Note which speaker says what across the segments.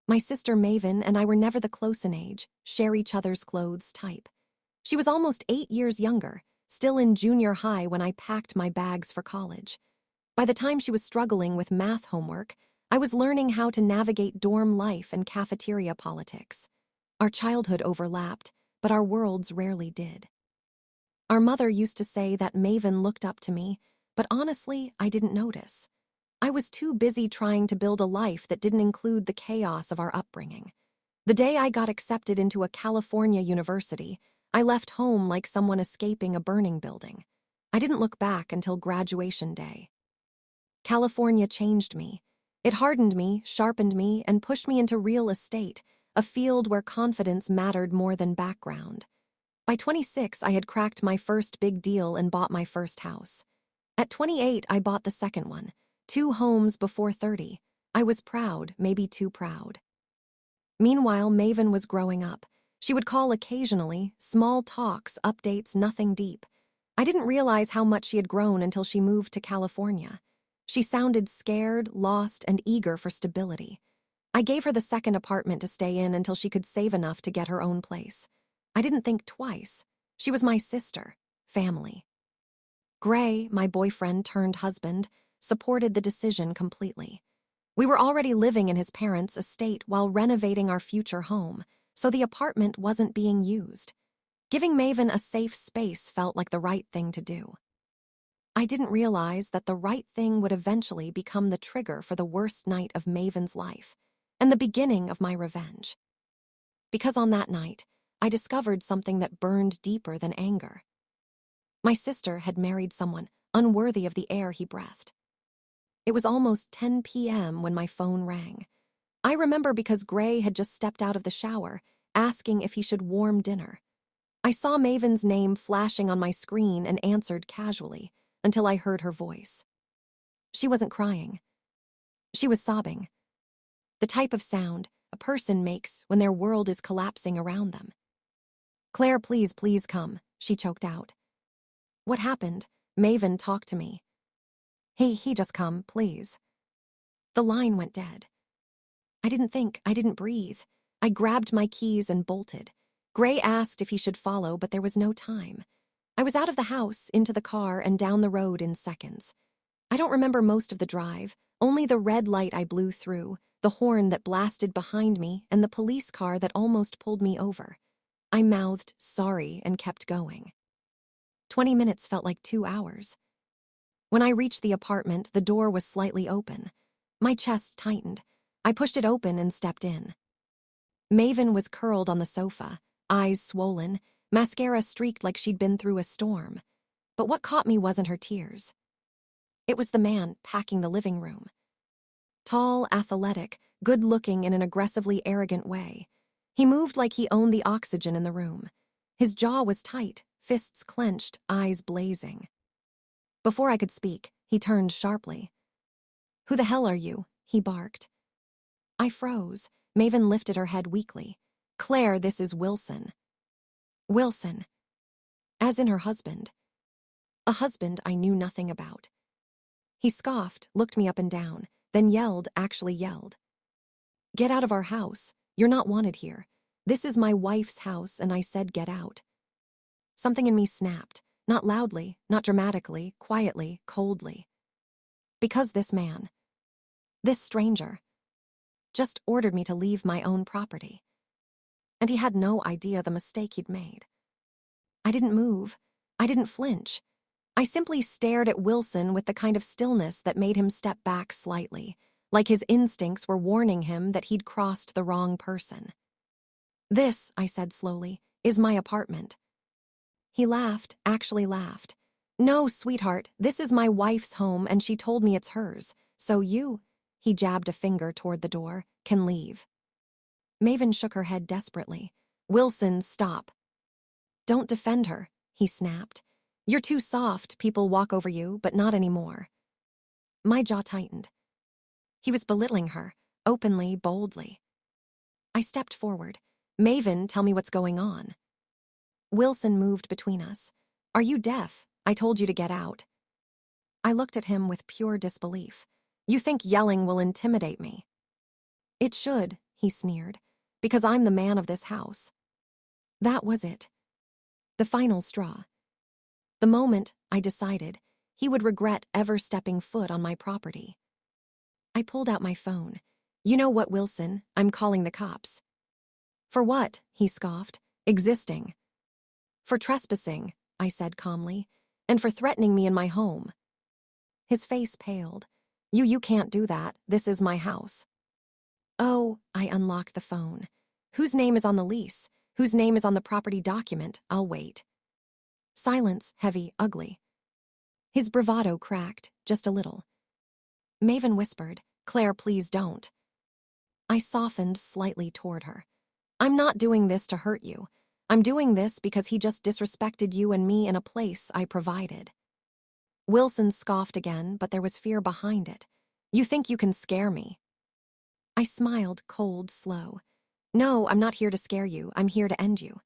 Speaker 1: My sister Maven and I were never the close in age, share each other's clothes type. She was almost 8 years younger, still in junior high when I packed my bags for college. By the time she was struggling with math homework, I was learning how to navigate dorm life and cafeteria politics. Our childhood overlapped, but our worlds rarely did. Our mother used to say that Maven looked up to me, but honestly, I didn't notice. I was too busy trying to build a life that didn't include the chaos of our upbringing. The day I got accepted into a California university, I left home like someone escaping a burning building. I didn't look back until graduation day. California changed me. It hardened me, sharpened me, and pushed me into real estate, a field where confidence mattered more than background. By 26, I had cracked my first big deal and bought my first house. At 28, I bought the second one, 2 homes before 30. I was proud, maybe too proud. Meanwhile, Maven was growing up. She would call occasionally, small talks, updates, nothing deep. I didn't realize how much she had grown until she moved to California. She sounded scared, lost, and eager for stability. I gave her the second apartment to stay in until she could save enough to get her own place. I didn't think twice. She was my sister, family. Gray, my boyfriend turned husband, supported the decision completely. We were already living in his parents' estate while renovating our future home, so the apartment wasn't being used. Giving Maven a safe space felt like the right thing to do. I didn't realize that the right thing would eventually become the trigger for the worst night of Maven's life, and the beginning of my revenge. Because on that night, I discovered something that burned deeper than anger. My sister had married someone unworthy of the air he breathed. It was almost 10 p.m. when my phone rang. I remember because Gray had just stepped out of the shower, asking if he should warm dinner. I saw Maven's name flashing on my screen and answered casually, until I heard her voice. She wasn't crying. She was sobbing. The type of sound a person makes when their world is collapsing around them. "Claire, please come," she choked out. "What happened? Maven, talk to me." He just come, please." The line went dead. I didn't think, I didn't breathe. I grabbed my keys and bolted. Gray asked if he should follow, but there was no time. I was out of the house, into the car, and down the road in seconds. I don't remember most of the drive, only the red light I blew through, the horn that blasted behind me, and the police car that almost pulled me over. I mouthed sorry and kept going. 20 minutes felt like 2 hours. When I reached the apartment, the door was slightly open. My chest tightened. I pushed it open and stepped in. Maven was curled on the sofa, eyes swollen, mascara streaked like she'd been through a storm. But what caught me wasn't her tears. It was the man packing the living room. Tall, athletic, good-looking in an aggressively arrogant way. He moved like he owned the oxygen in the room. His jaw was tight, fists clenched, eyes blazing. Before I could speak, he turned sharply. "Who the hell are you?" he barked. I froze. Maven lifted her head weakly. "Claire, this is Wilson." Wilson. As in her husband. A husband I knew nothing about. He scoffed, looked me up and down, then actually yelled. "Get out of our house. You're not wanted here. This is my wife's house, and I said get out." Something in me snapped, not loudly, not dramatically, quietly, coldly. Because this man, this stranger, just ordered me to leave my own property. And he had no idea the mistake he'd made. I didn't move. I didn't flinch. I simply stared at Wilson with the kind of stillness that made him step back slightly, like his instincts were warning him that he'd crossed the wrong person. "This," I said slowly, "is my apartment." He laughed, actually laughed. "No, sweetheart, this is my wife's home and she told me it's hers. So you," he jabbed a finger toward the door, "can leave." Maven shook her head desperately. "Wilson, stop." "Don't defend her," he snapped. "You're too soft, people walk over you, but not anymore." My jaw tightened. He was belittling her, openly, boldly. I stepped forward. "Maven, tell me what's going on." Wilson moved between us. "Are you deaf? I told you to get out." I looked at him with pure disbelief. "You think yelling will intimidate me?" "It should," he sneered. Because I'm the man of this house. That was it. The final straw. The moment I decided he would regret ever stepping foot on my property. I pulled out my phone. You know what, Wilson? I'm calling the cops. For what? He scoffed. Existing. For trespassing, I said calmly, and for threatening me in my home. His face paled. You can't do that. This is my house. Oh, I unlocked the phone. Whose name is on the lease? Whose name is on the property document? I'll wait. Silence, heavy, ugly. His bravado cracked, just a little. Maven whispered, Claire, please don't. I softened slightly toward her. I'm not doing this to hurt you. I'm doing this because he just disrespected you and me in a place I provided. Wilson scoffed again, but there was fear behind it. You think you can scare me? I smiled, cold, slow. No, I'm not here to scare you. I'm here to end you.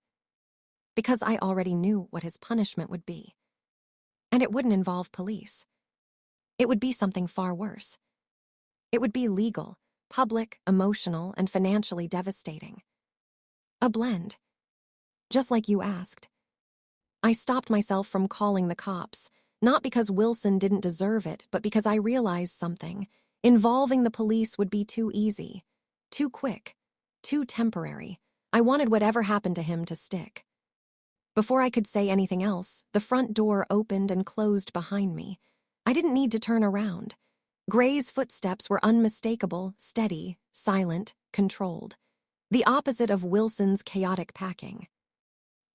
Speaker 1: Because I already knew what his punishment would be. And it wouldn't involve police. It would be something far worse. It would be legal, public, emotional, and financially devastating. A blend. Just like you asked. I stopped myself from calling the cops, not because Wilson didn't deserve it, but because I realized something. Involving the police would be too easy, too quick, too temporary. I wanted whatever happened to him to stick. Before I could say anything else, the front door opened and closed behind me. I didn't need to turn around. Gray's footsteps were unmistakable, steady, silent, controlled. The opposite of Wilson's chaotic packing.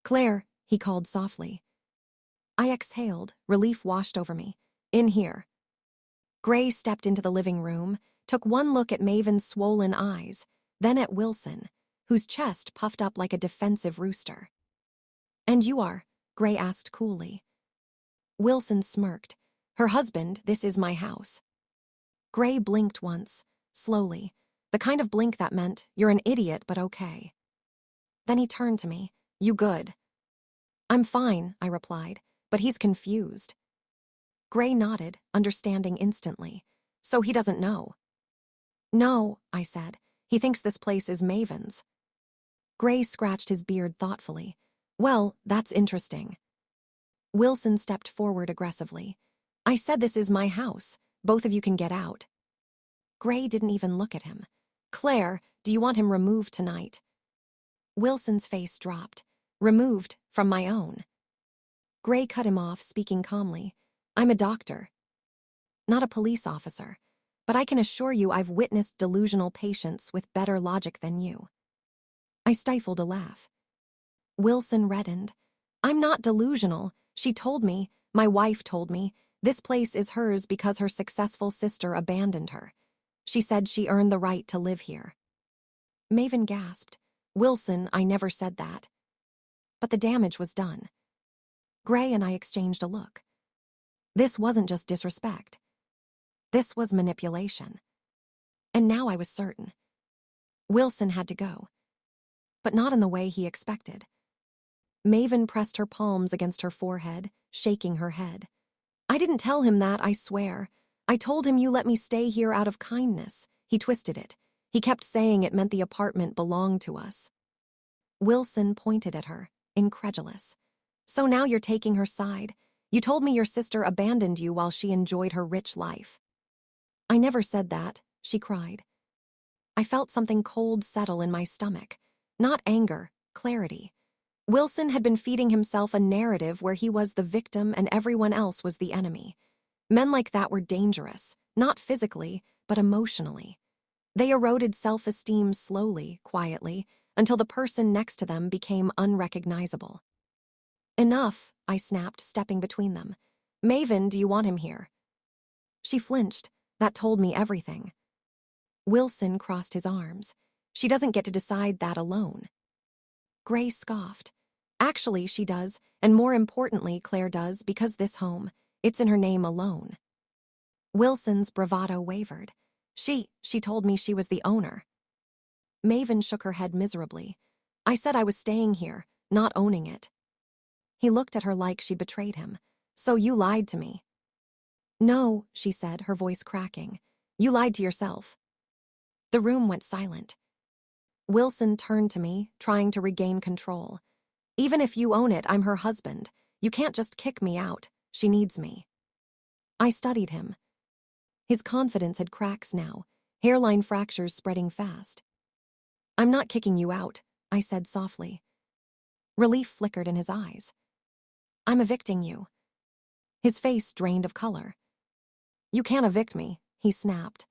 Speaker 1: Claire, he called softly. I exhaled, relief washed over me. In here. Gray stepped into the living room, took one look at Maven's swollen eyes, then at Wilson, whose chest puffed up like a defensive rooster. And you are? Gray asked coolly. Wilson smirked. Her husband, this is my house. Gray blinked once, slowly, the kind of blink that meant, you're an idiot, but okay. Then he turned to me. You good? I'm fine, I replied, but he's confused. Gray nodded, understanding instantly. So he doesn't know. No, I said. He thinks this place is Maven's. Gray scratched his beard thoughtfully. Well, that's interesting. Wilson stepped forward aggressively. I said this is my house. Both of you can get out. Gray didn't even look at him. Claire, do you want him removed tonight? Wilson's face dropped. Removed from my own. Gray cut him off, speaking calmly. I'm a doctor. Not a police officer. But I can assure you I've witnessed delusional patients with better logic than you. I stifled a laugh. Wilson reddened. I'm not delusional. She told me, my wife told me, this place is hers because her successful sister abandoned her. She said she earned the right to live here. Maven gasped. Wilson, I never said that. But the damage was done. Gray and I exchanged a look. This wasn't just disrespect. This was manipulation. And now I was certain. Wilson had to go. But not in the way he expected. Maven pressed her palms against her forehead, shaking her head. I didn't tell him that, I swear. I told him you let me stay here out of kindness. He twisted it. He kept saying it meant the apartment belonged to us. Wilson pointed at her, incredulous. So now you're taking her side. You told me your sister abandoned you while she enjoyed her rich life. I never said that, she cried. I felt something cold settle in my stomach. Not anger, clarity. Wilson had been feeding himself a narrative where he was the victim and everyone else was the enemy. Men like that were dangerous, not physically, but emotionally. They eroded self-esteem slowly, quietly, until the person next to them became unrecognizable. Enough, I snapped, stepping between them. Maven, do you want him here? She flinched. That told me everything. Wilson crossed his arms. She doesn't get to decide that alone. Gray scoffed. Actually, she does, and more importantly, Claire does, because this home, it's in her name alone. Wilson's bravado wavered. She told me she was the owner. Maven shook her head miserably. I said I was staying here, not owning it. He looked at her like she'd betrayed him. So you lied to me. No, she said, her voice cracking. You lied to yourself. The room went silent. Wilson turned to me, trying to regain control. Even if you own it, I'm her husband. You can't just kick me out. She needs me. I studied him. His confidence had cracks now, hairline fractures spreading fast. I'm not kicking you out, I said softly. Relief flickered in his eyes. I'm evicting you. His face drained of color. You can't evict me, he snapped.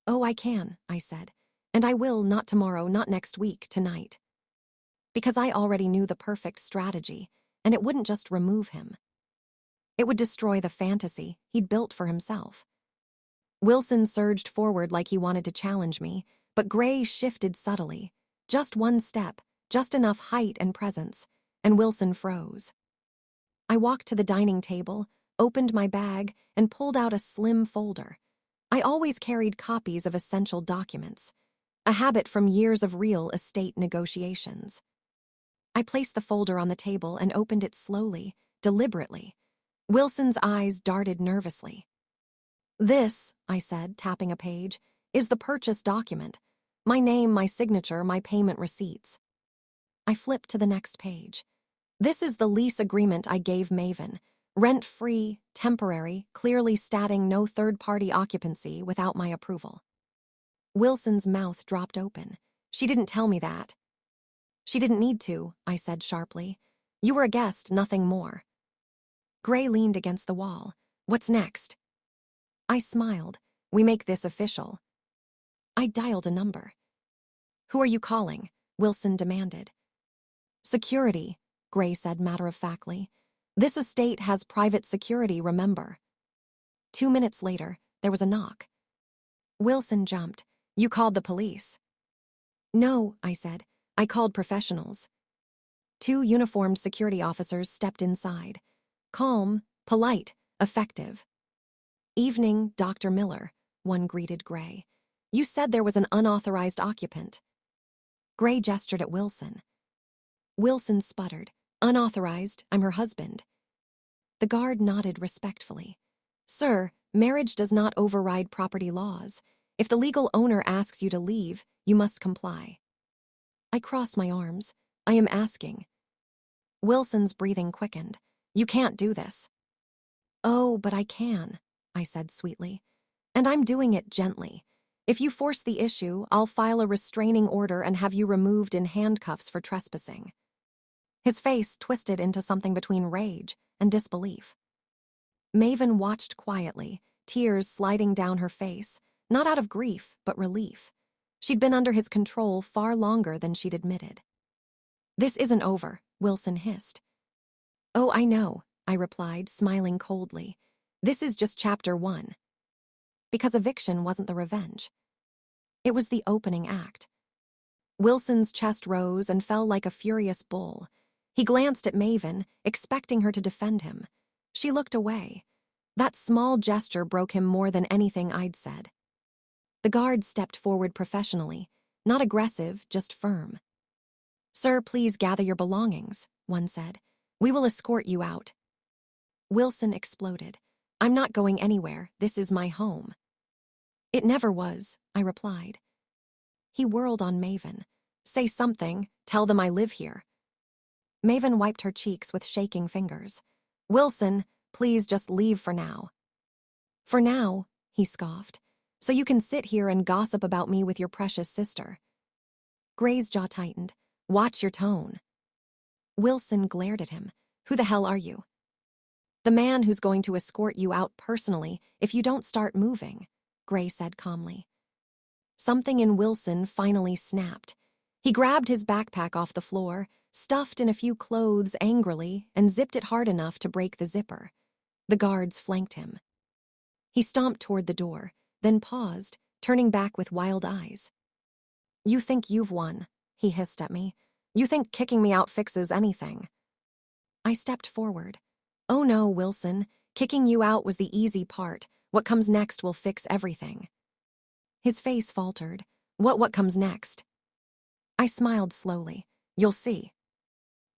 Speaker 1: Oh, I can, I said. And I will, not tomorrow, not next week, tonight. Because I already knew the perfect strategy, and it wouldn't just remove him. It would destroy the fantasy he'd built for himself. Wilson surged forward like he wanted to challenge me, but Gray shifted subtly. Just one step, just enough height and presence, and Wilson froze. I walked to the dining table, opened my bag, and pulled out a slim folder. I always carried copies of essential documents, a habit from years of real estate negotiations. I placed the folder on the table and opened it slowly, deliberately. Wilson's eyes darted nervously. This, I said, tapping a page, is the purchase document. My name, my signature, my payment receipts. I flipped to the next page. This is the lease agreement I gave Maven. Rent-free, temporary, clearly stating no third-party occupancy without my approval. Wilson's mouth dropped open. She didn't tell me that. She didn't need to, I said sharply. You were a guest, nothing more. Gray leaned against the wall. What's next? I smiled. We make this official. I dialed a number. Who are you calling? Wilson demanded. Security, Gray said matter-of-factly. This estate has private security, remember. 2 minutes later, there was a knock. Wilson jumped. You called the police. No, I said. I called professionals. 2 uniformed security officers stepped inside. Calm, polite, effective. Evening, Dr. Miller, one greeted Gray. You said there was an unauthorized occupant. Gray gestured at Wilson. Wilson sputtered. Unauthorized, I'm her husband. The guard nodded respectfully. Sir, marriage does not override property laws. If the legal owner asks you to leave, you must comply. I crossed my arms. I am asking. Wilson's breathing quickened. You can't do this. Oh, but I can, I said sweetly. And I'm doing it gently. If you force the issue, I'll file a restraining order and have you removed in handcuffs for trespassing. His face twisted into something between rage and disbelief. Maven watched quietly, tears sliding down her face, not out of grief, but relief. She'd been under his control far longer than she'd admitted. This isn't over, Wilson hissed. Oh, I know, I replied, smiling coldly. This is just chapter 1. Because eviction wasn't the revenge. It was the opening act. Wilson's chest rose and fell like a furious bull. He glanced at Maven, expecting her to defend him. She looked away. That small gesture broke him more than anything I'd said. The guard stepped forward professionally, not aggressive, just firm. Sir, please gather your belongings, one said. We will escort you out. Wilson exploded. I'm not going anywhere. This is my home. It never was, I replied. He whirled on Maven. Say something. Tell them I live here. Maven wiped her cheeks with shaking fingers. Wilson, please just leave for now. For now, he scoffed. So you can sit here and gossip about me with your precious sister. Gray's jaw tightened. Watch your tone. Wilson glared at him. Who the hell are you? The man who's going to escort you out personally if you don't start moving, Gray said calmly. Something in Wilson finally snapped. He grabbed his backpack off the floor, stuffed in a few clothes angrily, and zipped it hard enough to break the zipper. The guards flanked him. He stomped toward the door, then paused, turning back with wild eyes. You think you've won, he hissed at me. You think kicking me out fixes anything. I stepped forward. Oh no, Wilson, kicking you out was the easy part. What comes next will fix everything. His face faltered. What comes next? I smiled slowly. You'll see.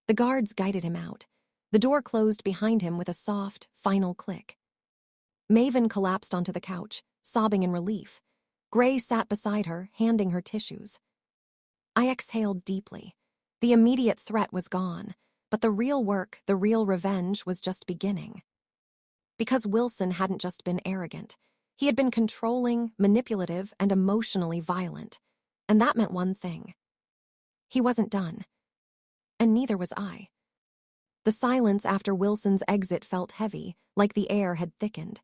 Speaker 1: The guards guided him out. The door closed behind him with a soft, final click. Maven collapsed onto the couch, sobbing in relief. Gray sat beside her, handing her tissues. I exhaled deeply. The immediate threat was gone, but the real work, the real revenge, was just beginning. Because Wilson hadn't just been arrogant. He had been controlling, manipulative, and emotionally violent. And that meant one thing. He wasn't done. And neither was I. The silence after Wilson's exit felt heavy, like the air had thickened.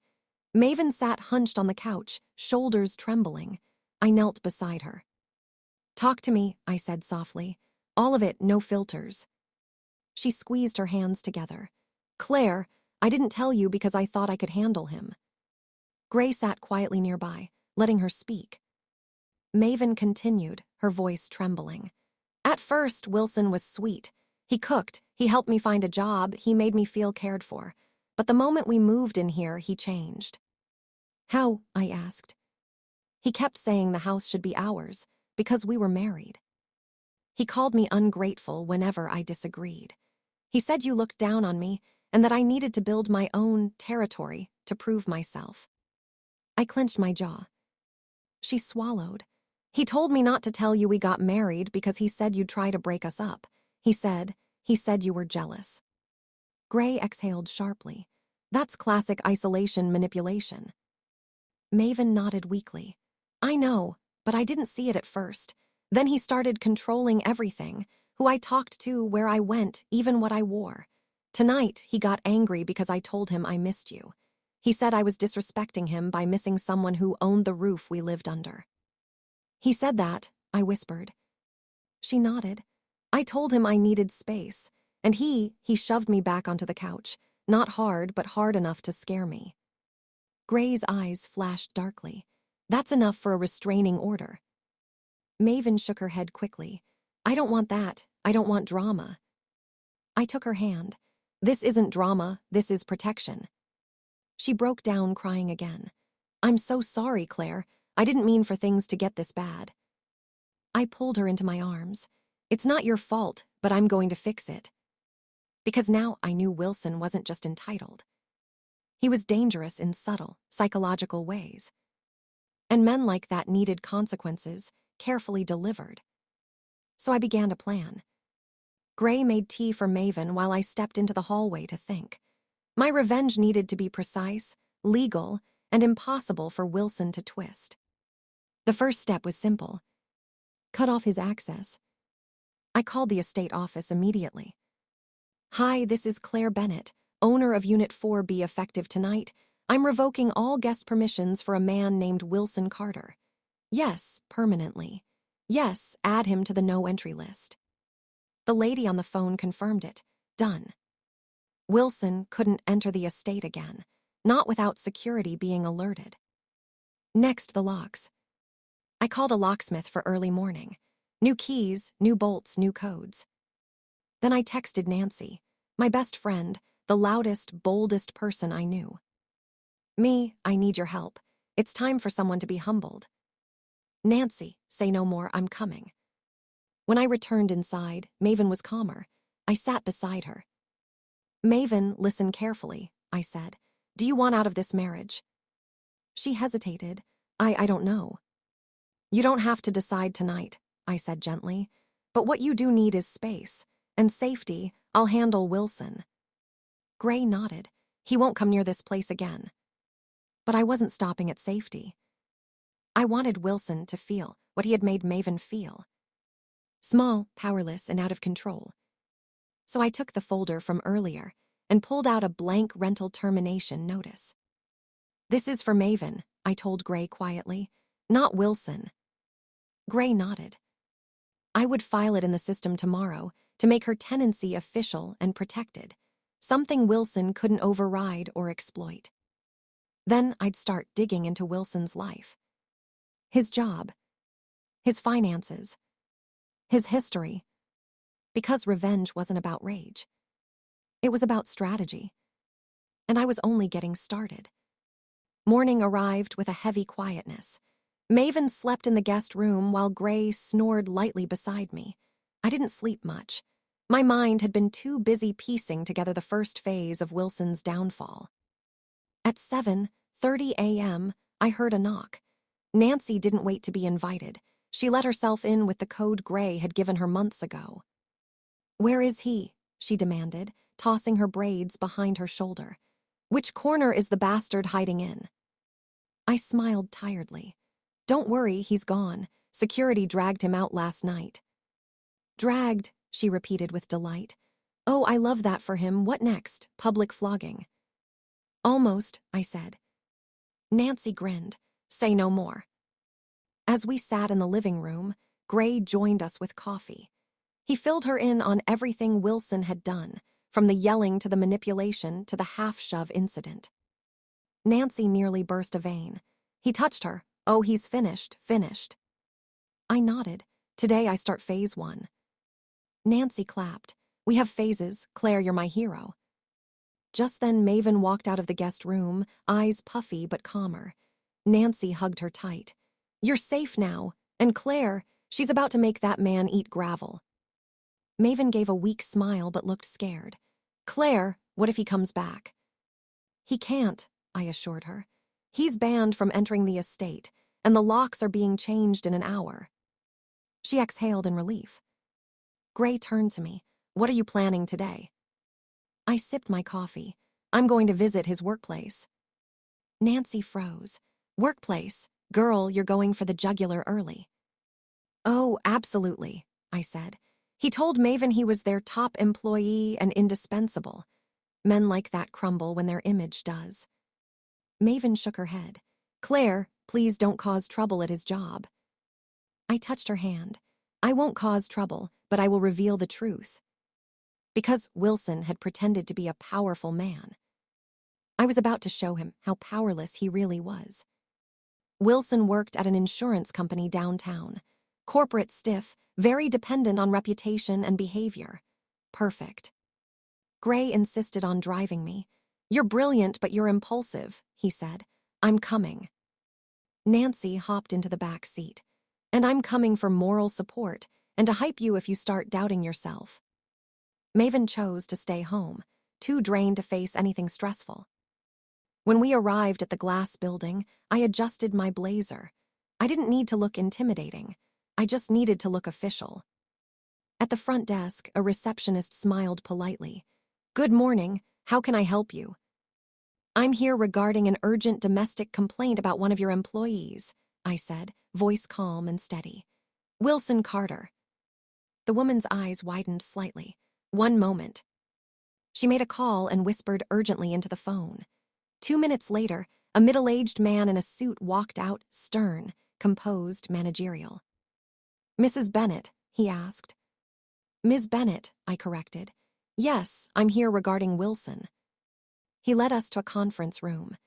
Speaker 1: Maven sat hunched on the couch, shoulders trembling. I knelt beside her. "Talk to me," I said softly. "All of it, no filters." She squeezed her hands together. "Claire, I didn't tell you because I thought I could handle him." Gray sat quietly nearby, letting her speak. Maven continued, her voice trembling. "At first, Wilson was sweet. He cooked, he helped me find a job, he made me feel cared for. But the moment we moved in here, he changed." "How?" I asked. "He kept saying the house should be ours, because we were married. He called me ungrateful whenever I disagreed. He said you looked down on me, and that I needed to build my own territory to prove myself." I clenched my jaw. She swallowed. "He told me not to tell you we got married because he said you'd try to break us up. He said you were jealous." Gray exhaled sharply. "That's classic isolation manipulation." Maven nodded weakly. "I know, but I didn't see it at first. Then he started controlling everything, who I talked to, where I went, even what I wore. Tonight, he got angry because I told him I missed you. He said I was disrespecting him by missing someone who owned the roof we lived under." "He said that," I whispered. She nodded. "I told him I needed space, and he shoved me back onto the couch, not hard, but hard enough to scare me." Gray's eyes flashed darkly. "That's enough for a restraining order." Maven shook her head quickly. "I don't want that. I don't want drama." I took her hand. "This isn't drama, this is protection." She broke down, crying again. "I'm so sorry, Claire. I didn't mean for things to get this bad." I pulled her into my arms. "It's not your fault, but I'm going to fix it." Because now I knew Wilson wasn't just entitled. He was dangerous in subtle, psychological ways. And men like that needed consequences, carefully delivered. So I began to plan. Gray made tea for Maven while I stepped into the hallway to think. My revenge needed to be precise, legal, and impossible for Wilson to twist. The first step was simple. Cut off his access. I called the estate office immediately. "Hi, this is Claire Bennett, owner of Unit 4B, effective tonight. I'm revoking all guest permissions for a man named Wilson Carter. Yes, permanently. Yes, add him to the no-entry list." The lady on the phone confirmed it. Done. Wilson couldn't enter the estate again, not without security being alerted. Next, the locks. I called a locksmith for early morning. New keys, new bolts, new codes. Then I texted Nancy, my best friend, the loudest, boldest person I knew. "Me, I need your help. It's time for someone to be humbled." "Nancy, say no more, I'm coming." When I returned inside, Maven was calmer. I sat beside her. "Maven, listen carefully," I said. "Do you want out of this marriage?" She hesitated. I don't know." "You don't have to decide tonight," I said gently. "But what you do need is space. And safety. I'll handle Wilson." Gray nodded. "He won't come near this place again." But I wasn't stopping at safety. I wanted Wilson to feel what he had made Maven feel. Small, powerless, and out of control. So I took the folder from earlier and pulled out a blank rental termination notice. "This is for Maven," I told Gray quietly. "Not Wilson." Gray nodded. I would file it in the system tomorrow to make her tenancy official and protected, something Wilson couldn't override or exploit. Then I'd start digging into Wilson's life. His job. His finances. His history. Because revenge wasn't about rage. It was about strategy. And I was only getting started. Morning arrived with a heavy quietness. Maven slept in the guest room while Gray snored lightly beside me. I didn't sleep much. My mind had been too busy piecing together the first phase of Wilson's downfall. At 7:30 a.m., I heard a knock. Nancy didn't wait to be invited. She let herself in with the code Gray had given her months ago. "Where is he?" she demanded, tossing her braids behind her shoulder. "Which corner is the bastard hiding in?" I smiled tiredly. "Don't worry, he's gone. Security dragged him out last night." "Dragged," she repeated with delight. "Oh, I love that for him. What next? Public flogging?" "Almost," I said. Nancy grinned. "Say no more." As we sat in the living room, Gray joined us with coffee. He filled her in on everything Wilson had done, from the yelling to the manipulation to the half-shove incident. Nancy nearly burst a vein. He touched her. "Oh, he's finished, finished." I nodded. "Today I start phase 1. Nancy clapped. "We have phases. Claire, you're my hero." Just then Maven walked out of the guest room, eyes puffy but calmer. Nancy hugged her tight. "You're safe now. And Claire, she's about to make that man eat gravel." Maven gave a weak smile but looked scared. "Claire, what if he comes back?" "He can't," I assured her. "He's banned from entering the estate, and the locks are being changed in an hour." She exhaled in relief. Gray turned to me. "What are you planning today?" I sipped my coffee. "I'm going to visit his workplace." Nancy froze. "Workplace? Girl, you're going for the jugular early." "Oh, absolutely," I said. "He told Maven he was their top employee and indispensable. Men like that crumble when their image does." Maven shook her head. "Claire, please don't cause trouble at his job." I touched her hand. "I won't cause trouble, but I will reveal the truth." Because Wilson had pretended to be a powerful man. I was about to show him how powerless he really was. Wilson worked at an insurance company downtown. Corporate stiff, very dependent on reputation and behavior. Perfect. Gray insisted on driving me. "You're brilliant, but you're impulsive," he said. "I'm coming." Nancy hopped into the back seat. "And I'm coming for moral support and to hype you if you start doubting yourself." Maven chose to stay home, too drained to face anything stressful. When we arrived at the glass building, I adjusted my blazer. I didn't need to look intimidating. I just needed to look official. At the front desk, a receptionist smiled politely. "Good morning. How can I help you?" "I'm here regarding an urgent domestic complaint about one of your employees," I said, voice calm and steady. "Wilson Carter." The woman's eyes widened slightly. "One moment." She made a call and whispered urgently into the phone. 2 minutes later, a middle-aged man in a suit walked out, stern, composed, managerial. "Mrs. Bennett?" he asked. "Ms. Bennett," I corrected. "Yes, I'm here regarding Wilson." He led us to a conference room.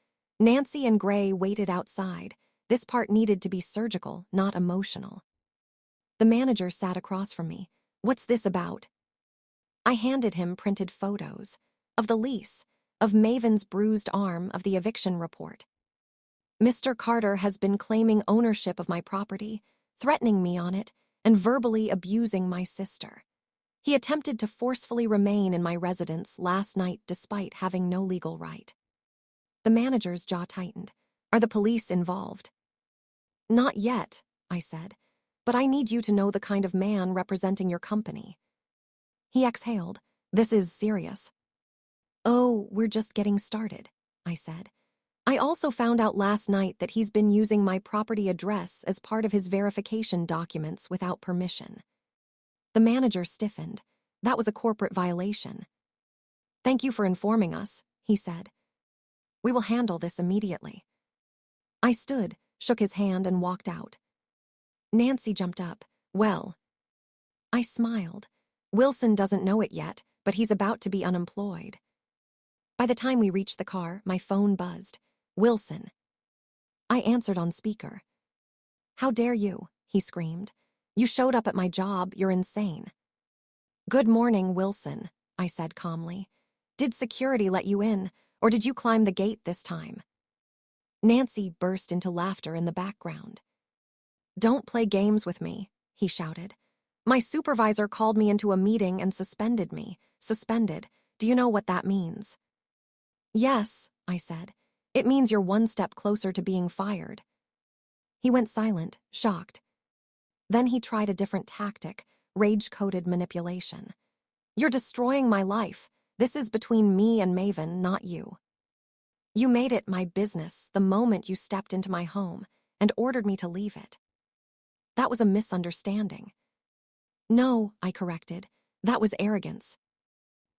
Speaker 1: Nancy and Gray waited outside. This part needed to be surgical, not emotional. The manager sat across from me. "What's this about?" I handed him printed photos. Of the lease, of Maven's bruised arm, of the eviction report. "Mr. Carter has been claiming ownership of my property, threatening me on it, and verbally abusing my sister. He attempted to forcefully remain in my residence last night despite having no legal right." The manager's jaw tightened. "Are the police involved?" "Not yet," I said, "but I need you to know the kind of man representing your company." He exhaled. "This is serious." "Oh, we're just getting started," I said. "I also found out last night that he's been using my property address as part of his verification documents without permission." The manager stiffened. That was a corporate violation. "Thank you for informing us," he said. "We will handle this immediately." I stood, shook his hand, and walked out. Nancy jumped up. "Well." I smiled. "Wilson doesn't know it yet, but he's about to be unemployed." By the time we reached the car, my phone buzzed. "Wilson." I answered on speaker. "How dare you?" he screamed. "You showed up at my job. You're insane." "Good morning, Wilson," I said calmly. "Did security let you in, or did you climb the gate this time?" Nancy burst into laughter in the background. "Don't play games with me," he shouted. "My supervisor called me into a meeting and suspended me. Suspended. Do you know what that means?" "Yes," I said. "It means you're one step closer to being fired." He went silent, shocked. Then he tried a different tactic, rage-coated manipulation. "You're destroying my life. This is between me and Maven, not you. You made it my business the moment you stepped into my home and ordered me to leave it." That was a misunderstanding. "No," I corrected. "That was arrogance."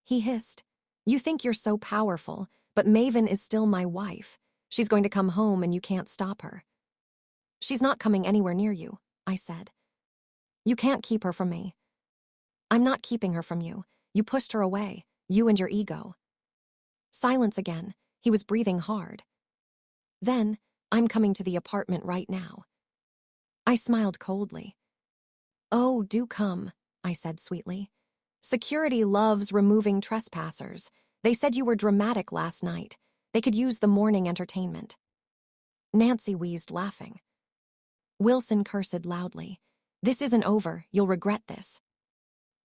Speaker 1: He hissed. "You think you're so powerful, but Maven is still my wife. She's going to come home and you can't stop her." "She's not coming anywhere near you," I said. "You can't keep her from me." "I'm not keeping her from you. You pushed her away, you and your ego." Silence again. He was breathing hard. Then, "I'm coming to the apartment right now." I smiled coldly. "Oh, do come," I said sweetly. "Security loves removing trespassers. They said you were dramatic last night. They could use the morning entertainment." Nancy wheezed, laughing. Wilson cursed loudly. "This isn't over. You'll regret this."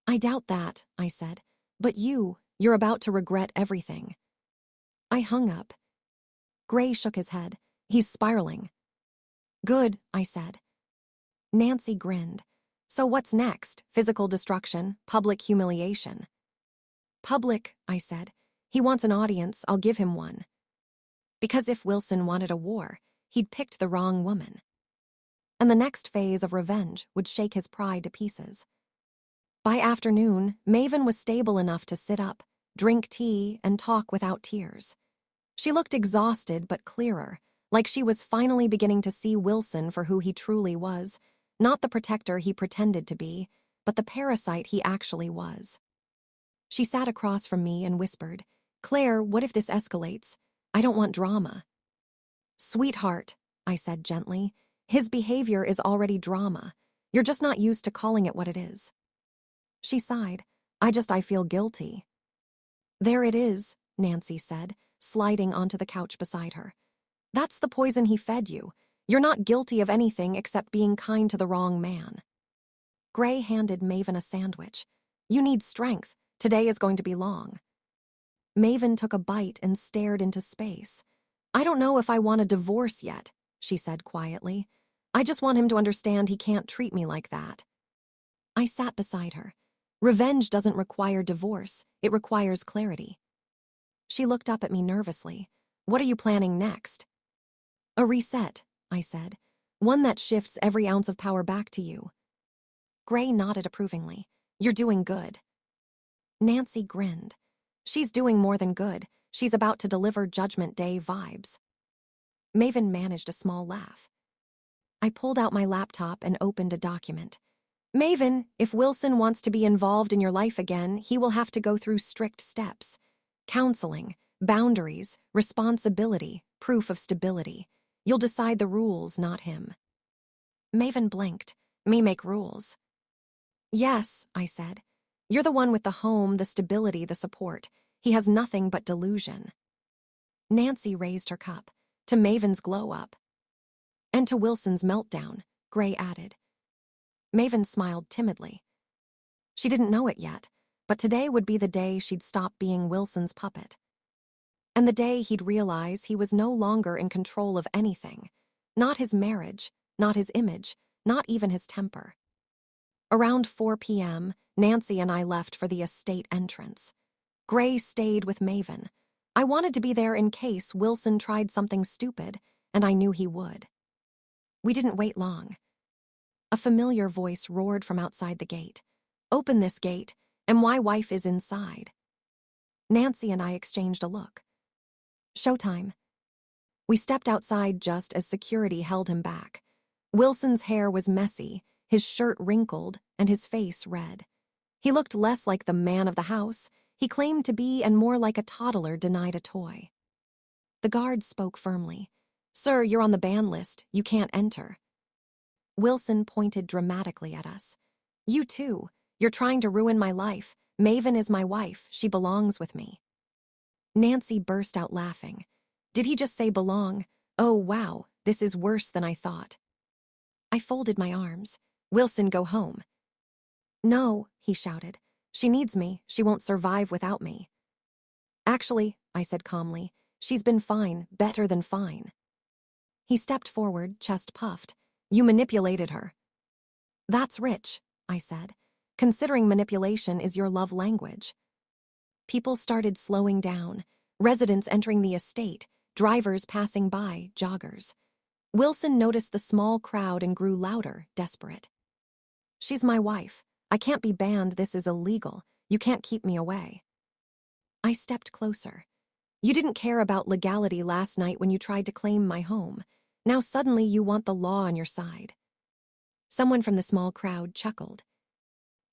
Speaker 1: "I doubt that," I said. "But you're about to regret everything." I hung up. Gray shook his head. "He's spiraling." "Good," I said. Nancy grinned. "So what's next? Physical destruction? Public humiliation?" "Public," I said. "He wants an audience. I'll give him one." Because if Wilson wanted a war, he'd picked the wrong woman. And the next phase of revenge would shake his pride to pieces. By afternoon, Maven was stable enough to sit up, drink tea, and talk without tears. She looked exhausted but clearer, like she was finally beginning to see Wilson for who he truly was, not the protector he pretended to be, but the parasite he actually was. She sat across from me and whispered, "Claire, what if this escalates? I don't want drama." "Sweetheart," I said gently, "his behavior is already drama. You're just not used to calling it what it is." She sighed. I feel guilty." "There it is," Nancy said, sliding onto the couch beside her. "That's the poison he fed you. You're not guilty of anything except being kind to the wrong man." Gray handed Maven a sandwich. "You need strength. Today is going to be long." Maven took a bite and stared into space. "I don't know if I want a divorce yet," she said quietly. "I just want him to understand he can't treat me like that." I sat beside her. Revenge doesn't require divorce. It requires clarity. She looked up at me nervously. "What are you planning next?" "A reset," I said. "One that shifts every ounce of power back to you." Gray nodded approvingly. "You're doing good." Nancy grinned. "She's doing more than good. She's about to deliver Judgment Day vibes." Maven managed a small laugh. I pulled out my laptop and opened a document. "Maven, if Wilson wants to be involved in your life again, he will have to go through strict steps. Counseling, boundaries, responsibility, proof of stability. You'll decide the rules, not him." Maven blinked. "Me make rules?" "Yes," I said. "You're the one with the home, the stability, the support. He has nothing but delusion." Nancy raised her cup. "To Maven's glow-up." "And to Wilson's meltdown," Gray added. Maven smiled timidly. She didn't know it yet, but today would be the day she'd stop being Wilson's puppet. And the day he'd realize he was no longer in control of anything. Not his marriage, not his image, not even his temper. Around 4 p.m., Nancy and I left for the estate entrance. Gray stayed with Maven. I wanted to be there in case Wilson tried something stupid, and I knew he would. We didn't wait long. A familiar voice roared from outside the gate. "Open this gate, and my wife is inside." Nancy and I exchanged a look. Showtime. We stepped outside just as security held him back. Wilson's hair was messy, his shirt wrinkled, and his face red. He looked less like the man of the house he claimed to be and more like a toddler denied a toy. The guard spoke firmly. "Sir, you're on the ban list. You can't enter." Wilson pointed dramatically at us. "You too. You're trying to ruin my life. Maven is my wife. She belongs with me." Nancy burst out laughing. "Did he just say belong? Oh, wow, this is worse than I thought." I folded my arms. "Wilson, go home." "No," he shouted. "She needs me. She won't survive without me." "Actually," I said calmly, "she's been fine, better than fine." He stepped forward, chest puffed. "You manipulated her." That's rich, I said, considering manipulation is your love language. People started slowing down, residents entering the estate, drivers passing by, joggers. Wilson noticed the small crowd and grew louder, desperate. She's my wife. I can't be banned. This is illegal. You can't keep me away. I stepped closer. You didn't care about legality last night when you tried to claim my home. Now suddenly you want the law on your side. Someone from the small crowd chuckled.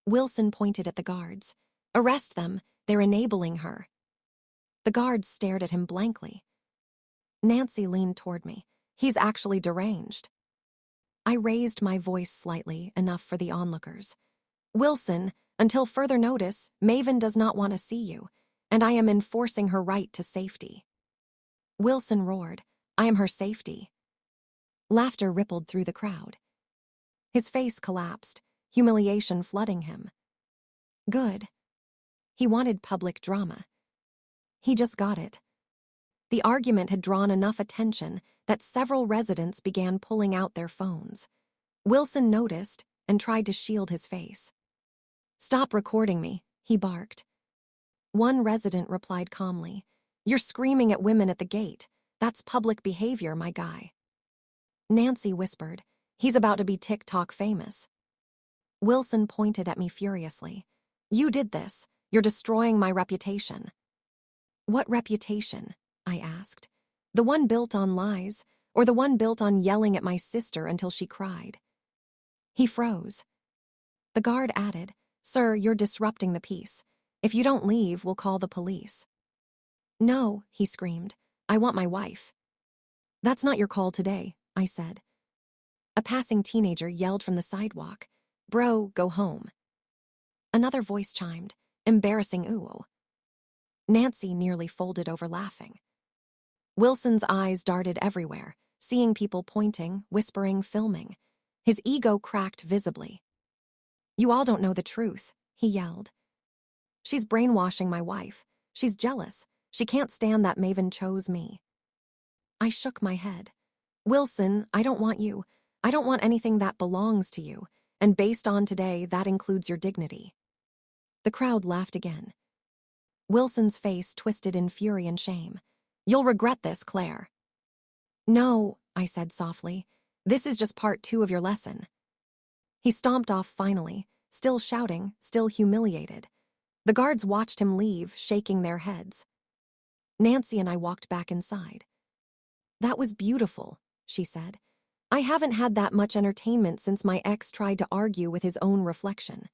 Speaker 1: Wilson pointed at the guards. Arrest them. They're enabling her. The guards stared at him blankly. Nancy leaned toward me. He's actually deranged. I raised my voice slightly, enough for the onlookers. Wilson, until further notice, Maven does not want to see you, and I am enforcing her right to safety. Wilson roared, I am her safety. Laughter rippled through the crowd. His face collapsed, humiliation flooding him. Good. He wanted public drama. He just got it. The argument had drawn enough attention that several residents began pulling out their phones. Wilson noticed and tried to shield his face. Stop recording me, he barked. One resident replied calmly, You're screaming at women at the gate. That's public behavior, my guy. Nancy whispered, He's about to be TikTok famous. Wilson pointed at me furiously. You did this. You're destroying my reputation. What reputation? I asked. The one built on lies, or the one built on yelling at my sister until she cried? He froze. The guard added, Sir, you're disrupting the peace. If you don't leave, we'll call the police. No, he screamed. I want my wife. That's not your call today, I said. A passing teenager yelled from the sidewalk, Bro, go home. Another voice chimed, Embarrassing ooh. Nancy nearly folded over laughing. Wilson's eyes darted everywhere, seeing people pointing, whispering, filming. His ego cracked visibly. You all don't know the truth, he yelled. She's brainwashing my wife. She's jealous. She can't stand that Maven chose me. I shook my head. Wilson, I don't want you. I don't want anything that belongs to you. And based on today, that includes your dignity. The crowd laughed again. Wilson's face twisted in fury and shame. You'll regret this, Claire. No, I said softly. This is just part 2 of your lesson. He stomped off finally, still shouting, still humiliated. The guards watched him leave, shaking their heads. Nancy and I walked back inside. That was beautiful, she said. I haven't had that much entertainment since my ex tried to argue with his own reflection.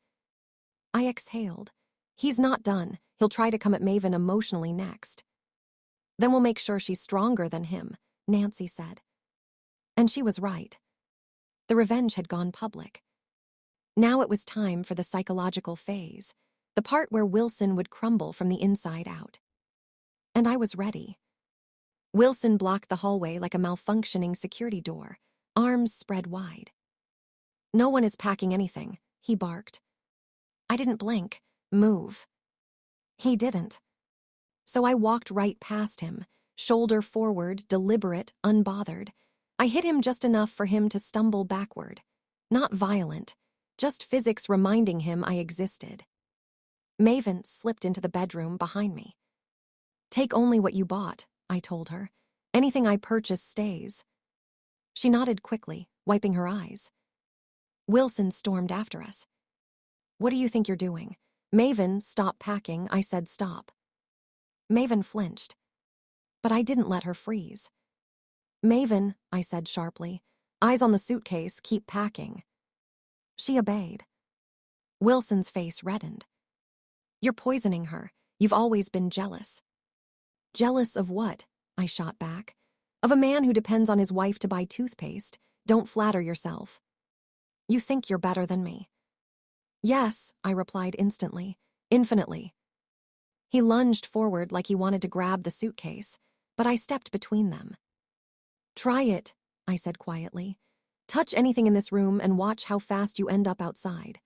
Speaker 1: I exhaled. He's not done. He'll try to come at Maven emotionally next. Then we'll make sure she's stronger than him, Nancy said. And she was right. The revenge had gone public. Now it was time for the psychological phase, the part where Wilson would crumble from the inside out. And I was ready. Wilson blocked the hallway like a malfunctioning security door, arms spread wide. No one is packing anything, he barked. I didn't blink. Move. He didn't. So I walked right past him, shoulder forward, deliberate, unbothered. I hit him just enough for him to stumble backward. Not violent, just physics reminding him I existed. Maven slipped into the bedroom behind me. Take only what you bought, I told her. Anything I purchase stays. She nodded quickly, wiping her eyes. Wilson stormed after us. What do you think you're doing? Maven, stop packing, I said stop. Maven flinched. But I didn't let her freeze. Maven, I said sharply, eyes on the suitcase, keep packing. She obeyed. Wilson's face reddened. You're poisoning her. You've always been jealous. Jealous of what? I shot back. Of a man who depends on his wife to buy toothpaste. Don't flatter yourself. You think you're better than me. Yes, I replied instantly, infinitely. He lunged forward like he wanted to grab the suitcase, but I stepped between them. Try it, I said quietly. Touch anything in this room and watch how fast you end up outside.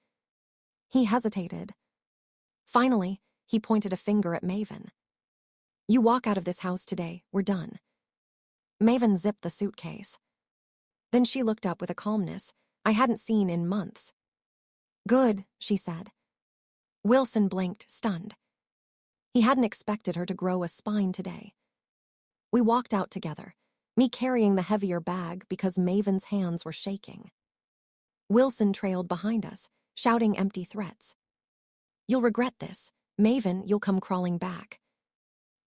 Speaker 1: He hesitated. Finally, he pointed a finger at Maven. You walk out of this house today, we're done. Maven zipped the suitcase. Then she looked up with a calmness I hadn't seen in months. Good, she said. Wilson blinked, stunned. He hadn't expected her to grow a spine today. We walked out together, me carrying the heavier bag because Maven's hands were shaking. Wilson trailed behind us, shouting empty threats. You'll regret this. Maven, you'll come crawling back.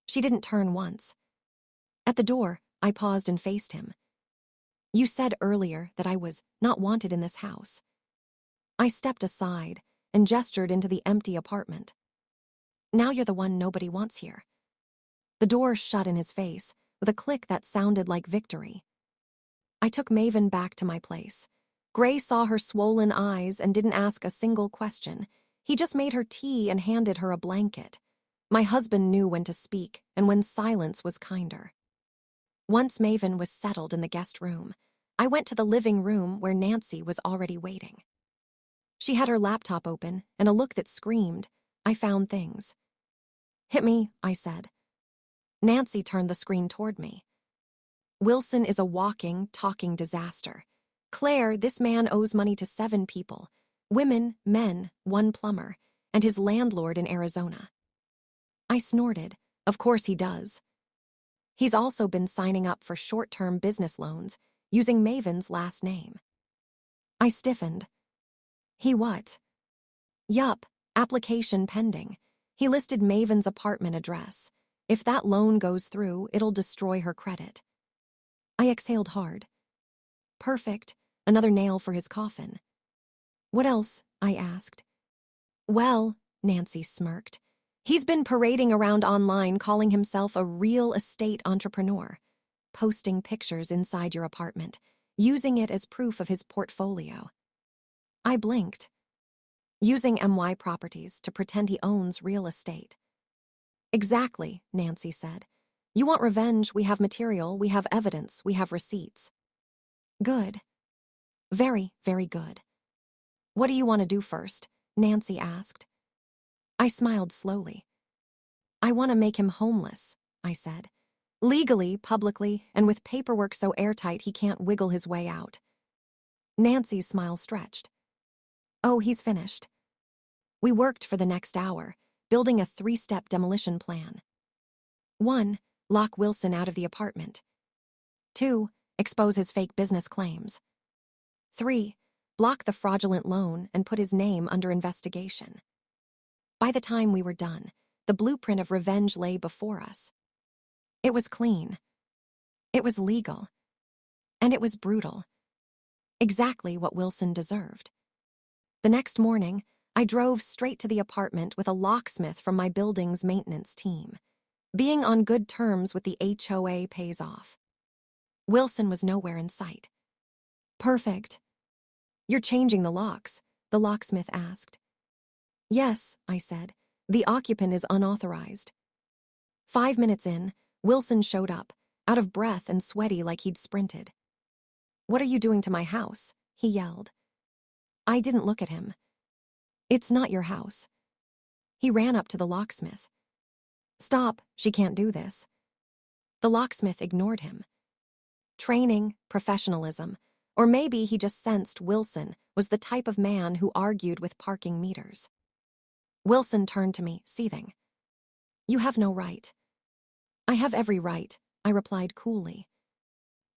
Speaker 1: She didn't turn once. At the door, I paused and faced him. You said earlier that I was not wanted in this house. I stepped aside and gestured into the empty apartment. Now you're the one nobody wants here. The door shut in his face with a click that sounded like victory. I took Maven back to my place. Gray saw her swollen eyes and didn't ask a single question. He just made her tea and handed her a blanket. My husband knew when to speak and when silence was kinder. Once Maven was settled in the guest room, I went to the living room where Nancy was already waiting. She had her laptop open and a look that screamed, I found things. Hit me, I said. Nancy turned the screen toward me. Wilson is a walking, talking disaster. Claire, this man owes money to 7 people. Women, men, 1 plumber, and his landlord in Arizona. I snorted. Of course he does. He's also been signing up for short-term business loans using Maven's last name. I stiffened. He what? Yup, application pending. He listed Maven's apartment address. If that loan goes through, it'll destroy her credit. I exhaled hard. Perfect. Another nail for his coffin. What else? I asked. Well, Nancy smirked. He's been parading around online calling himself a real estate entrepreneur, posting pictures inside your apartment, using it as proof of his portfolio. I blinked. Using MY properties to pretend he owns real estate. Exactly, Nancy said. You want revenge, we have material, we have evidence, we have receipts. Good. Very, very good. What do you want to do first? Nancy asked. I smiled slowly. I want to make him homeless, I said. Legally, publicly, and with paperwork so airtight he can't wiggle his way out. Nancy's smile stretched. Oh, he's finished. We worked for the next hour, building a 3-step demolition plan. 1, lock Wilson out of the apartment. 2, expose his fake business claims. 3, block the fraudulent loan and put his name under investigation. By the time we were done, the blueprint of revenge lay before us. It was clean. It was legal. And it was brutal. Exactly what Wilson deserved. The next morning, I drove straight to the apartment with a locksmith from my building's maintenance team. Being on good terms with the HOA pays off. Wilson was nowhere in sight. Perfect. You're changing the locks, the locksmith asked. Yes, I said. The occupant is unauthorized. 5 minutes in, Wilson showed up, out of breath and sweaty like he'd sprinted. What are you doing to my house? He yelled. I didn't look at him. It's not your house. He ran up to the locksmith. Stop, she can't do this. The locksmith ignored him. Training, professionalism, or maybe he just sensed Wilson was the type of man who argued with parking meters. Wilson turned to me, seething. You have no right. I have every right, I replied coolly.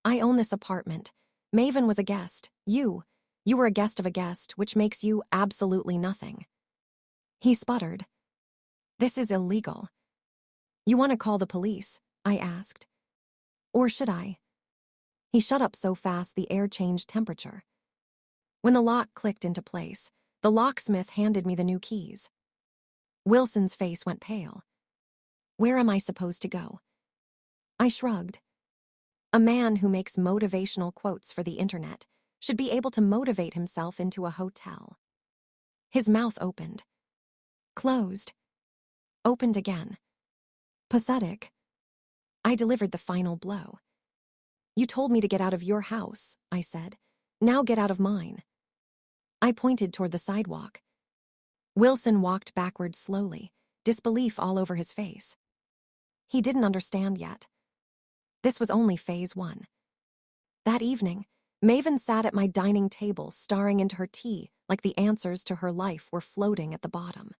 Speaker 1: I own this apartment. Maven was a guest. You were a guest of a guest, which makes you absolutely nothing. He sputtered. This is illegal. You want to call the police? I asked. Or should I? He shut up so fast the air changed temperature. When the lock clicked into place, the locksmith handed me the new keys. Wilson's face went pale. Where am I supposed to go? I shrugged. A man who makes motivational quotes for the internet should be able to motivate himself into a hotel. His mouth opened. Closed. Opened again. Pathetic. I delivered the final blow. You told me to get out of your house, I said. Now get out of mine. I pointed toward the sidewalk. Wilson walked backward slowly, disbelief all over his face. He didn't understand yet. This was only phase 1. That evening, Maven sat at my dining table staring into her tea like the answers to her life were floating at the bottom.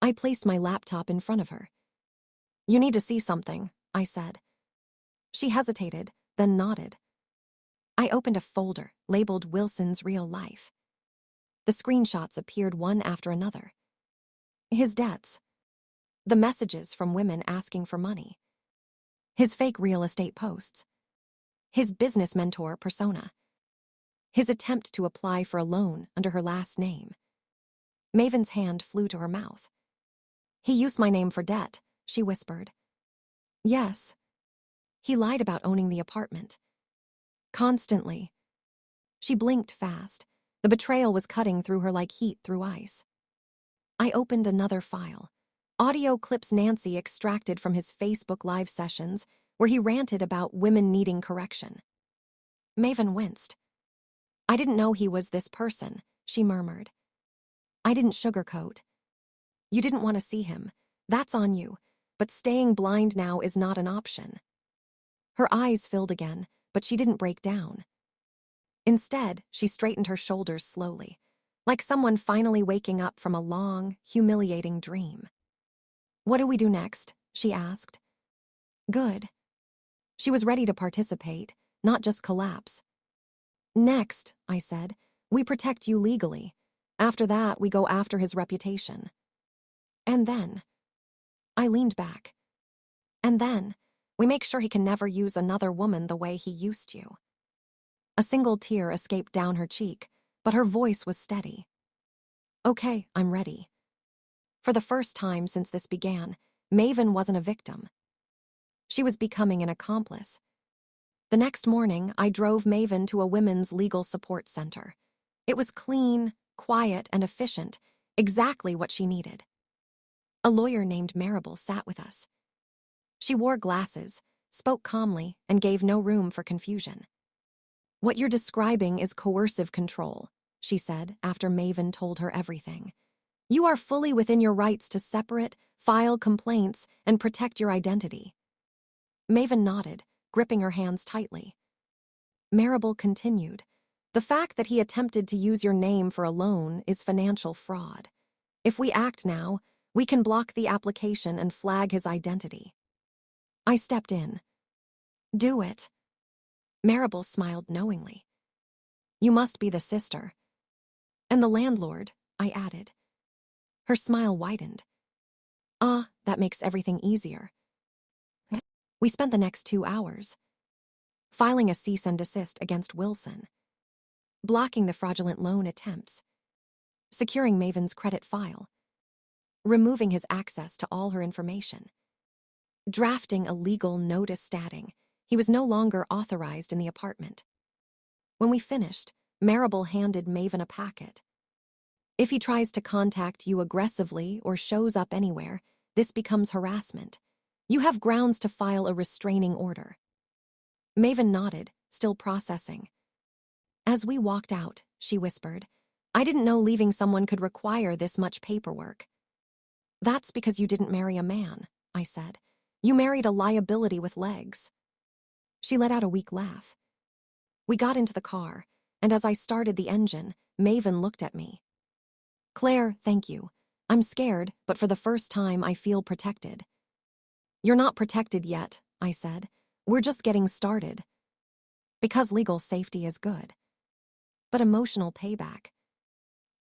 Speaker 1: I placed my laptop in front of her. "You need to see something," I said. She hesitated, then nodded. I opened a folder labeled Wilson's Real Life. The screenshots appeared one after another. His debts. The messages from women asking for money. His fake real estate posts. His business mentor persona. His attempt to apply for a loan under her last name. Maven's hand flew to her mouth. "He used my name for debt," she whispered. "Yes." "He lied about owning the apartment." "Constantly." She blinked fast. The betrayal was cutting through her like heat through ice. I opened another file. Audio clips Nancy extracted from his Facebook Live sessions where he ranted about women needing correction. Maven winced. "I didn't know he was this person," she murmured. I didn't sugarcoat. "You didn't want to see him. That's on you. But staying blind now is not an option." Her eyes filled again, but she didn't break down. Instead, she straightened her shoulders slowly, like someone finally waking up from a long, humiliating dream. "What do we do next?" she asked. "Good." She was ready to participate, not just collapse. "Next," I said, "we protect you legally. After that, we go after his reputation." "And then?" I leaned back. "And then, we make sure he can never use another woman the way he used to." A single tear escaped down her cheek, but her voice was steady. "Okay, I'm ready." For the first time since this began, Maven wasn't a victim. She was becoming an accomplice. The next morning, I drove Maven to a women's legal support center. It was clean, quiet, and efficient, exactly what she needed. A lawyer named Maribel sat with us. She wore glasses, spoke calmly, and gave no room for confusion. "What you're describing is coercive control," she said after Maven told her everything. "You are fully within your rights to separate, file complaints, and protect your identity." Maven nodded, gripping her hands tightly. Maribel continued, "The fact that he attempted to use your name for a loan is financial fraud. If we act now, we can block the application and flag his identity." I stepped in. "Do it." Maribel smiled knowingly. "You must be the sister." "And the landlord," I added. Her smile widened. "Ah, that makes everything easier." We spent the next 2 hours filing a cease and desist against Wilson, blocking the fraudulent loan attempts, securing Maven's credit file, removing his access to all her information, drafting a legal notice stating he was no longer authorized in the apartment. When we finished, Maribel handed Maven a packet. "If he tries to contact you aggressively or shows up anywhere, this becomes harassment. You have grounds to file a restraining order." Maven nodded, still processing. As we walked out, she whispered, "I didn't know leaving someone could require this much paperwork." "That's because you didn't marry a man," I said. "You married a liability with legs." She let out a weak laugh. We got into the car, and as I started the engine, Maven looked at me. "Claire, thank you. I'm scared, but for the first time I feel protected." "You're not protected yet," I said. "We're just getting started." Because legal safety is good. But emotional payback,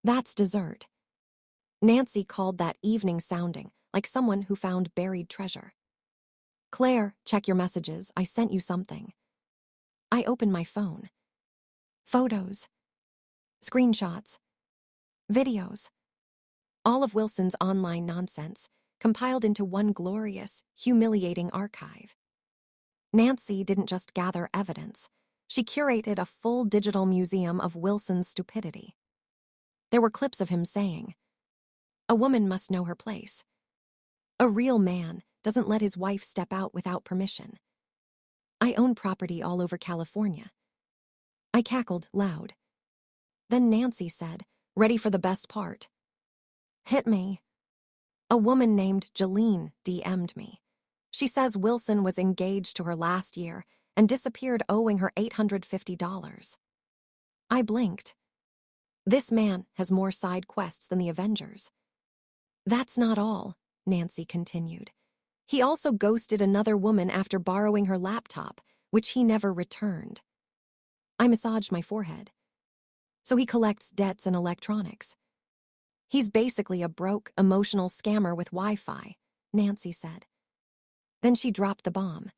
Speaker 1: that's dessert. Nancy called that evening sounding like someone who found buried treasure. "Claire, check your messages. I sent you something." I opened my phone. Photos. Screenshots. Videos. All of Wilson's online nonsense, compiled into one glorious, humiliating archive. Nancy didn't just gather evidence. She curated a full digital museum of Wilson's stupidity. There were clips of him saying, "A woman must know her place. A real man doesn't let his wife step out without permission. I own property all over California." I cackled loud. Then Nancy said, ready for the best part, "Hit me." A woman named Jeline DM'd me. She says Wilson was engaged to her last year and disappeared owing her $850. I blinked. This man has more side quests than the Avengers. That's not all, Nancy continued. He also ghosted another woman after borrowing her laptop, which he never returned. I massaged my forehead. So he collects debts and electronics. He's basically a broke, emotional scammer with Wi-Fi, Nancy said. Then she dropped the bomb.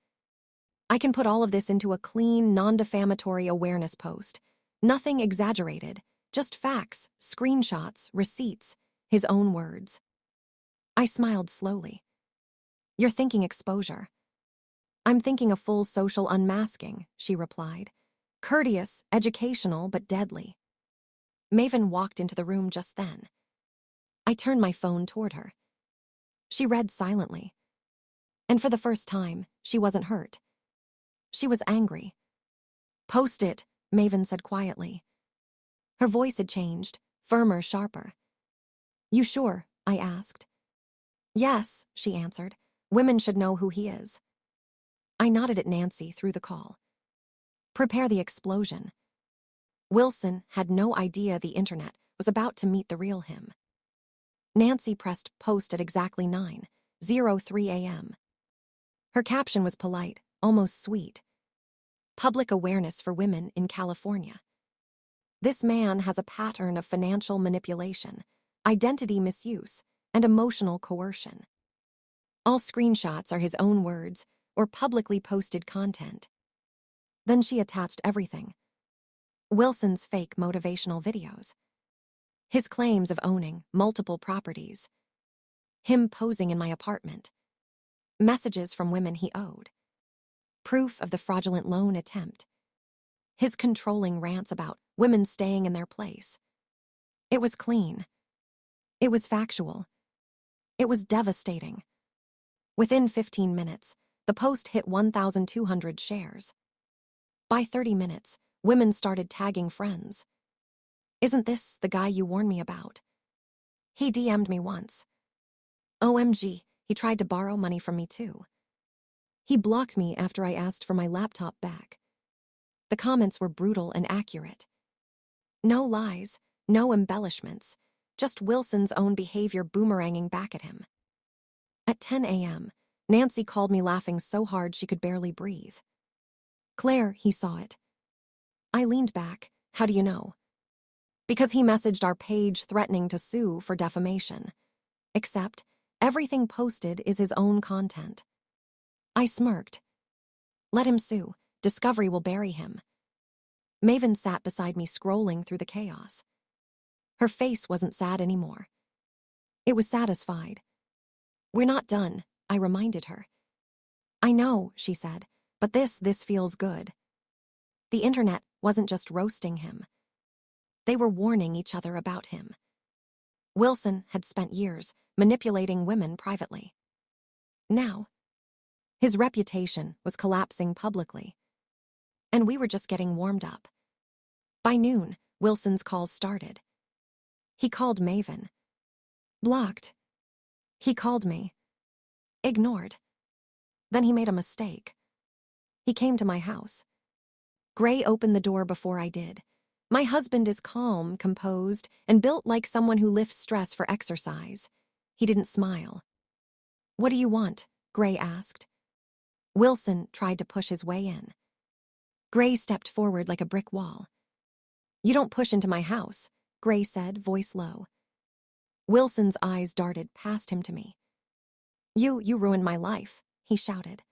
Speaker 1: I can put all of this into a clean, non-defamatory awareness post. Nothing exaggerated, just facts, screenshots, receipts, his own words. I smiled slowly. You're thinking exposure. I'm thinking a full social unmasking, she replied. Courteous, educational, but deadly. Maven walked into the room just then. I turned my phone toward her. She read silently. And for the first time, she wasn't hurt. She was angry. Post it, Maven said quietly. Her voice had changed, firmer, sharper. You sure? I asked. Yes, she answered. Women should know who he is. I nodded at Nancy through the call. Prepare the explosion. Wilson had no idea the internet was about to meet the real him. Nancy pressed post at exactly 9:03 a.m. Her caption was polite, almost sweet. Public awareness for women in California. This man has a pattern of financial manipulation, identity misuse, and emotional coercion. All screenshots are his own words or publicly posted content. Then she attached everything. Wilson's fake motivational videos. His claims of owning multiple properties. Him posing in my apartment. Messages from women he owed. Proof of the fraudulent loan attempt. His controlling rants about women staying in their place. It was clean. It was factual. It was devastating. Within 15 minutes, the post hit 1,200 shares. By 30 minutes, women started tagging friends. Isn't this the guy you warned me about? He DM'd me once. OMG, he tried to borrow money from me too. He blocked me after I asked for my laptop back. The comments were brutal and accurate. No lies, no embellishments, just Wilson's own behavior boomeranging back at him. At 10 a.m., Nancy called me laughing so hard she could barely breathe. Claire, he saw it. I leaned back. How do you know? Because he messaged our page threatening to sue for defamation. Except, everything posted is his own content. I smirked. Let him sue. Discovery will bury him. Maven sat beside me scrolling through the chaos. Her face wasn't sad anymore. It was satisfied. We're not done, I reminded her. I know, she said, but this feels good. The internet wasn't just roasting him. They were warning each other about him. Wilson had spent years manipulating women privately. Now, his reputation was collapsing publicly. And we were just getting warmed up. By noon, Wilson's calls started. He called Maven. Blocked. He called me. Ignored. Then he made a mistake. He came to my house. Gray opened the door before I did. My husband is calm, composed, and built like someone who lifts stress for exercise. He didn't smile. What do you want? Gray asked. Wilson tried to push his way in. Gray stepped forward like a brick wall. You don't push into my house, Gray said, voice low. Wilson's eyes darted past him to me. You ruined my life, he shouted.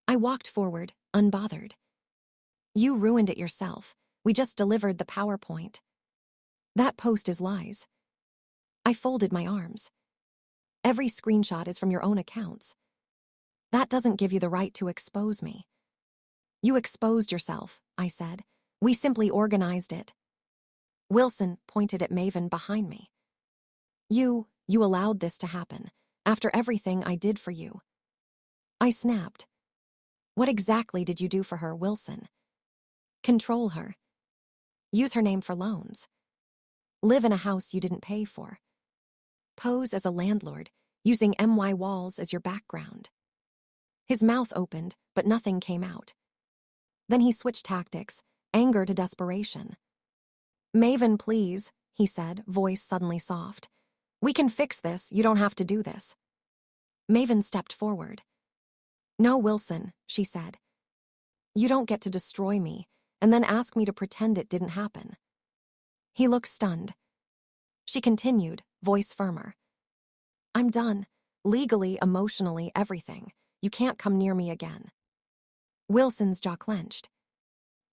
Speaker 1: I walked forward, unbothered. You ruined it yourself. We just delivered the PowerPoint. That post is lies. I folded my arms. Every screenshot is from your own accounts. That doesn't give you the right to expose me. You exposed yourself, I said. We simply organized it. Wilson pointed at Maven behind me. You allowed this to happen, after everything I did for you. I snapped. What exactly did you do for her, Wilson? Control her. Use her name for loans. Live in a house you didn't pay for. Pose as a landlord, using MY walls as your background. His mouth opened, but nothing came out. Then he switched tactics, anger to desperation. Maven, please, he said, voice suddenly soft. We can fix this, you don't have to do this. Maven stepped forward. No, Wilson, she said. You don't get to destroy me, and then ask me to pretend it didn't happen. He looked stunned. She continued, voice firmer. I'm done. Legally, emotionally, everything. You can't come near me again. Wilson's jaw clenched.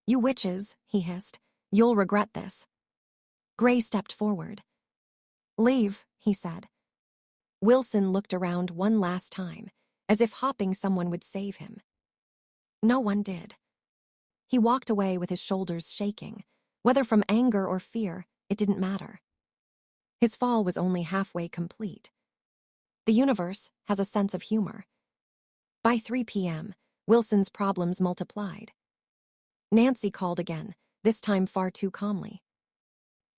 Speaker 1: You witches, he hissed. You'll regret this. Gray stepped forward. Leave, he said. Wilson looked around one last time, as if hoping someone would save him. No one did. He walked away with his shoulders shaking. Whether from anger or fear, it didn't matter. His fall was only halfway complete. The universe has a sense of humor. By 3 p.m., Wilson's problems multiplied. Nancy called again, this time far too calmly.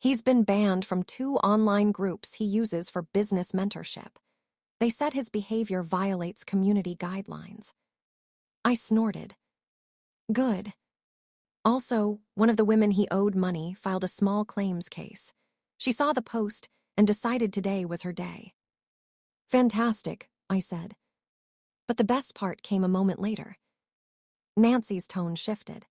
Speaker 1: He's been banned from 2 online groups he uses for business mentorship. They said his behavior violates community guidelines. I snorted. Good. Also, one of the women he owed money filed a small claims case. She saw the post and decided today was her day. Fantastic, I said. But the best part came a moment later. Nancy's tone shifted.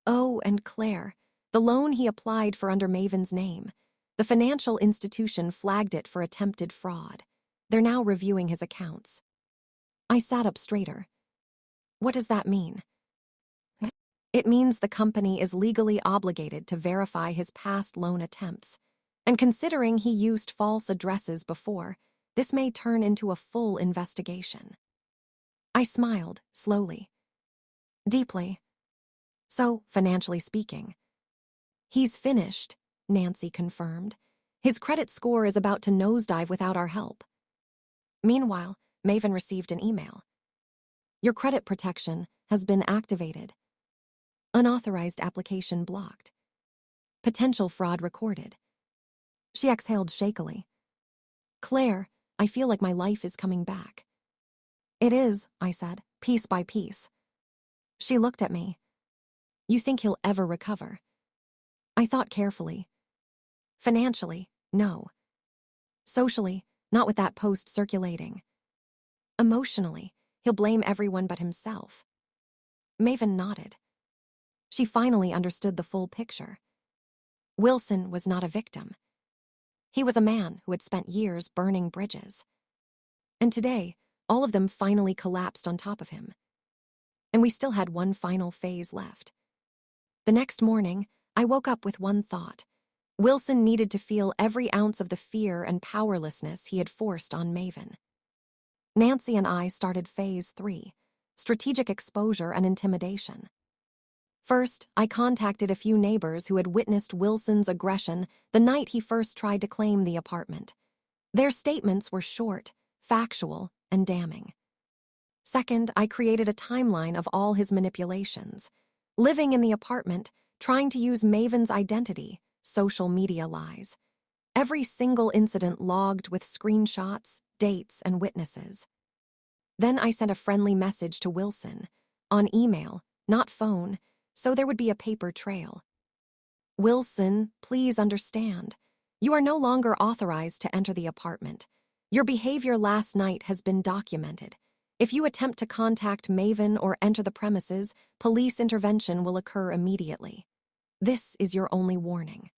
Speaker 1: Oh, and Claire, the loan he applied for under Maven's name. The financial institution flagged it for attempted fraud. They're now reviewing his accounts. I sat up straighter. What does that mean? It means the company is legally obligated to verify his past loan attempts. And considering he used false addresses before, this may turn into a full investigation. I smiled, slowly. Deeply. So, financially speaking. He's finished, Nancy confirmed. His credit score is about to nosedive without our help. Meanwhile, Maven received an email. Your credit protection has been activated. Unauthorized application blocked. Potential fraud recorded. She exhaled shakily. Claire, I feel like my life is coming back. It is, I said, piece by piece. She looked at me. You think he'll ever recover? I thought carefully. Financially, no. Socially, not with that post circulating. Emotionally, he'll blame everyone but himself. Maven nodded. She finally understood the full picture. Wilson was not a victim. He was a man who had spent years burning bridges. And today, all of them finally collapsed on top of him. And we still had one final phase left. The next morning, I woke up with one thought. Wilson needed to feel every ounce of the fear and powerlessness he had forced on Maven. Nancy and I started phase 3, strategic exposure and intimidation. First, I contacted a few neighbors who had witnessed Wilson's aggression the night he first tried to claim the apartment. Their statements were short, factual, and damning. Second, I created a timeline of all his manipulations. Living in the apartment, trying to use Maven's identity, social media lies. Every single incident logged with screenshots, dates, and witnesses. Then I sent a friendly message to Wilson, on email, not phone, so there would be a paper trail. Wilson, please understand. You are no longer authorized to enter the apartment. Your behavior last night has been documented. If you attempt to contact Maven or enter the premises, police intervention will occur immediately. This is your only warning.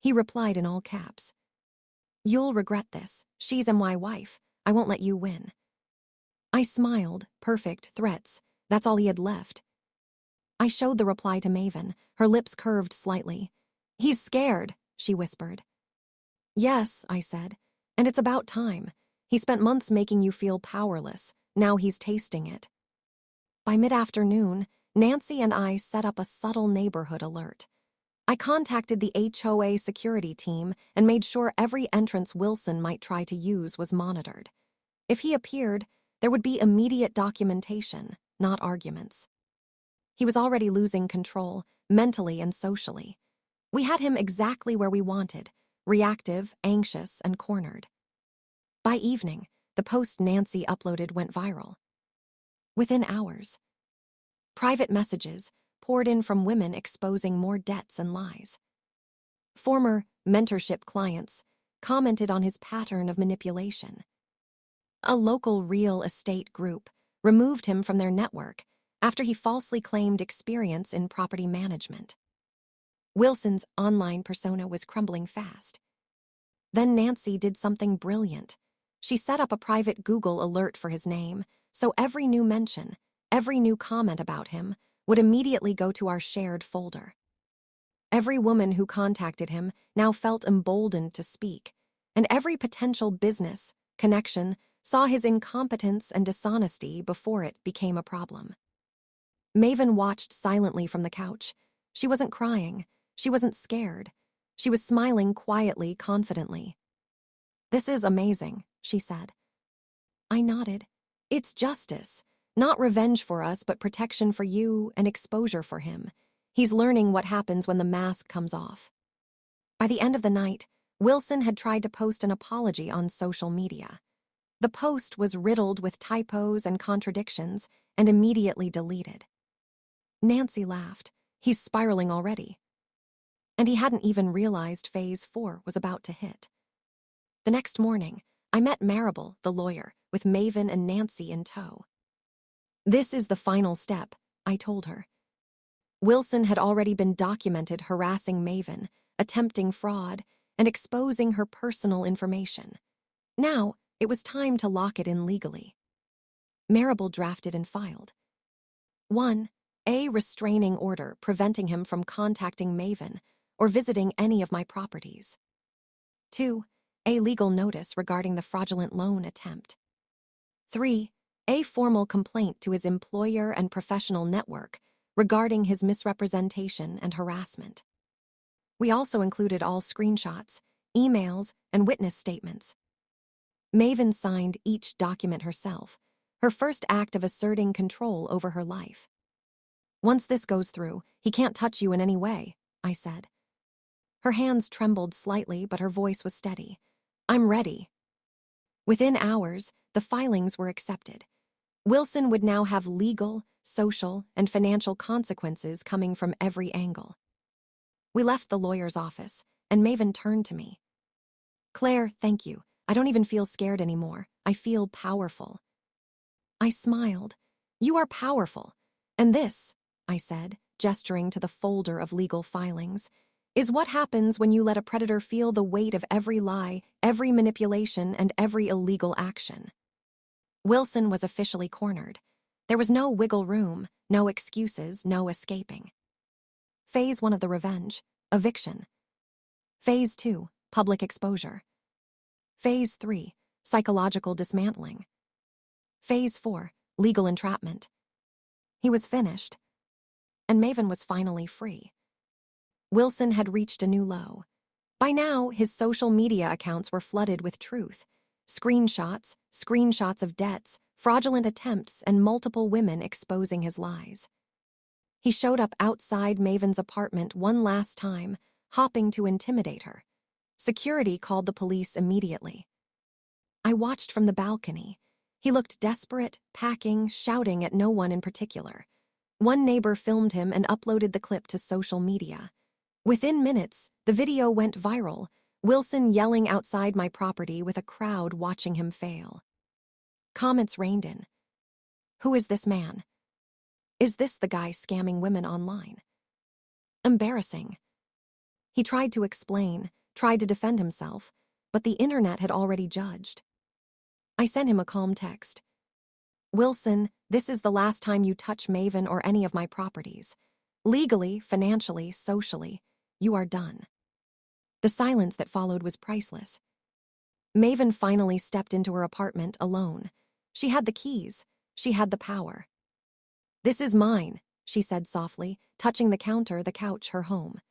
Speaker 1: He replied in all caps. You'll regret this. She's my wife. I won't let you win. I smiled. Perfect threats. That's all he had left. I showed the reply to Maven, her lips curved slightly. He's scared, she whispered. Yes, I said, and it's about time. He spent months making you feel powerless. Now he's tasting it. By mid-afternoon, Nancy and I set up a subtle neighborhood alert. I contacted the HOA security team and made sure every entrance Wilson might try to use was monitored. If he appeared, there would be immediate documentation, not arguments. He was already losing control, mentally and socially. We had him exactly where we wanted, reactive, anxious, and cornered. By evening, the post Nancy uploaded went viral. Within hours, private messages poured in from women exposing more debts and lies. Former mentorship clients commented on his pattern of manipulation. A local real estate group removed him from their network after he falsely claimed experience in property management. Wilson's online persona was crumbling fast. Then Nancy did something brilliant. She set up a private Google alert for his name, so every new mention, every new comment about him would immediately go to our shared folder. Every woman who contacted him now felt emboldened to speak, and every potential business connection saw his incompetence and dishonesty before it became a problem. Maven watched silently from the couch. She wasn't crying. She wasn't scared. She was smiling quietly, confidently. "This is amazing," she said. I nodded. "It's justice. Not revenge for us, but protection for you and exposure for him. He's learning what happens when the mask comes off." By the end of the night, Wilson had tried to post an apology on social media. The post was riddled with typos and contradictions and immediately deleted. Nancy laughed. "He's spiraling already." And he hadn't even realized Phase 4 was about to hit. The next morning, I met Maribel, the lawyer, with Maven and Nancy in tow. "This is the final step," I told her. Wilson had already been documented harassing Maven, attempting fraud, and exposing her personal information. Now, it was time to lock it in legally. Maribel drafted and filed. 1. A restraining order preventing him from contacting Maven or visiting any of my properties. 2. A legal notice regarding the fraudulent loan attempt. 3. A formal complaint to his employer and professional network regarding his misrepresentation and harassment. We also included all screenshots, emails, and witness statements. Maven signed each document herself, her first act of asserting control over her life. "Once this goes through, he can't touch you in any way," I said. Her hands trembled slightly, but her voice was steady. "I'm ready." Within hours, the filings were accepted. Wilson would now have legal, social, and financial consequences coming from every angle. We left the lawyer's office, and Maven turned to me. "Claire, thank you. I don't even feel scared anymore. I feel powerful." I smiled. "You are powerful. And this," I said, gesturing to the folder of legal filings, "is what happens when you let a predator feel the weight of every lie, every manipulation, and every illegal action." Wilson was officially cornered. There was no wiggle room, no excuses, no escaping. Phase 1 of the revenge, eviction. Phase 2, public exposure. Phase 3, psychological dismantling. Phase 4, legal entrapment. He was finished, and Maven was finally free. Wilson had reached a new low. By now, his social media accounts were flooded with truth. Screenshots of debts, fraudulent attempts, and multiple women exposing his lies. He showed up outside Maven's apartment one last time, hopping to intimidate her. Security called the police immediately. I watched from the balcony. He looked desperate, packing, shouting at no one in particular. One neighbor filmed him and uploaded the clip to social media. Within minutes, the video went viral, Wilson yelling outside my property with a crowd watching him fail. Comments rained in. "Who is this man? Is this the guy scamming women online?" Embarrassing. He tried to explain, tried to defend himself, but the internet had already judged. I sent him a calm text. "Wilson, this is the last time you touch Maven or any of my properties. Legally, financially, socially, you are done." The silence that followed was priceless. Maven finally stepped into her apartment alone. She had the keys. She had the power. "This is mine," she said softly, touching the counter, the couch, her home.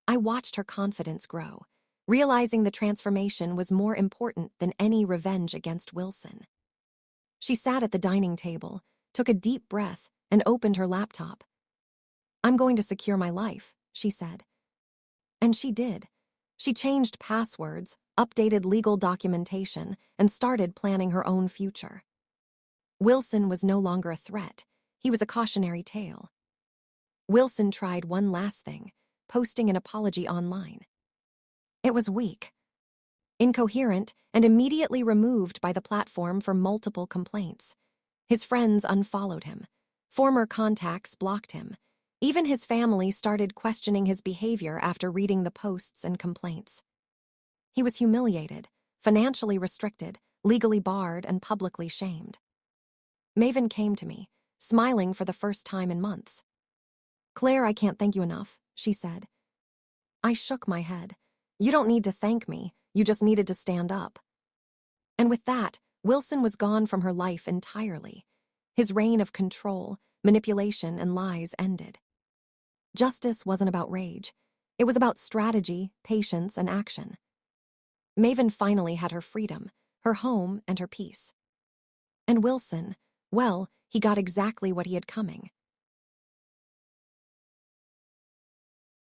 Speaker 1: I watched her confidence grow, realizing the transformation was more important than any revenge against Wilson. She sat at the dining table, took a deep breath, and opened her laptop. "I'm going to secure my life," she said. And she did. She changed passwords, updated legal documentation, and started planning her own future. Wilson was no longer a threat. He was a cautionary tale. Wilson tried one last thing, posting an apology online. It was weak, incoherent, and immediately removed by the platform for multiple complaints. His friends unfollowed him. Former contacts blocked him. Even his family started questioning his behavior after reading the posts and complaints. He was humiliated, financially restricted, legally barred, and publicly shamed. Maven came to me, smiling for the first time in months. "Claire, I can't thank you enough," she said. I shook my head. "You don't need to thank me, you just needed to stand up." And with that, Wilson was gone from her life entirely. His reign of control, manipulation, and lies ended. Justice wasn't about rage. It was about strategy, patience, and action. Maven finally had her freedom, her home, and her peace. And Wilson, well, he got exactly what he had coming.